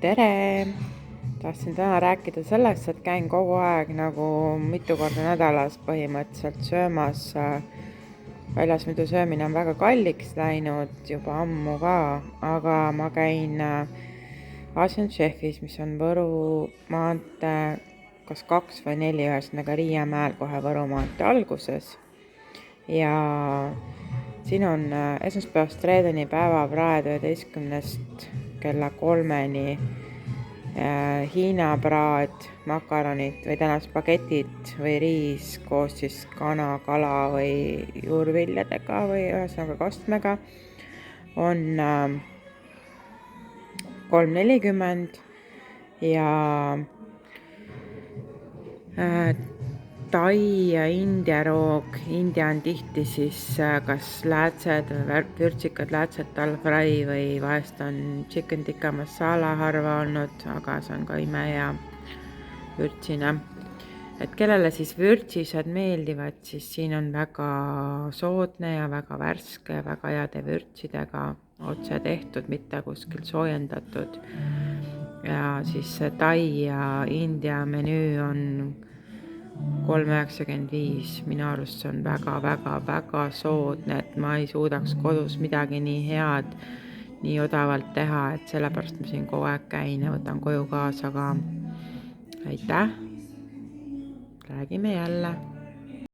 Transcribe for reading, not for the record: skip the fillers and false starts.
Tere! Tahtsin täna rääkida sellest, et käin kogu aeg nagu mitu korda nädalas põhimõtteliselt söömas. Väljas muidu söömine on väga kalliks läinud juba ammu ka, aga ma käin Asian Chefis, mis on Võru maantee kas 2 või 4, ühesõnaga Riiamäel kohe Võru maantee alguses. Ja siin on esmaspäevast reedeni päevapraed 11 kella 3-ni Hiina praad, makaronid või täna spagetid või riis koos siis kana, kala või juurviljadega või ühesõnaga kastmega on 3,40 ja Tai ja India roog. India on tihti siis kas läätsed või vürtsikad läätsed dal fry või vahest on chicken tikka masala harva olnud, aga see on ka imehea vürtsine. Et kellele siis vürtsised meeldivad, siis siin on väga soodne ja väga värske ja väga heade vürtsidega otse tehtud, mitte kuskil soojendatud. Ja siis Tai ja India menüü on 3,95. Minu arust see on väga soodne, et ma ei suudaks kodus midagi nii head, nii odavalt teha, et sellepärast ma siin kogu aeg käin ja võtan koju kaasa ka. Aitäh! Räägime jälle!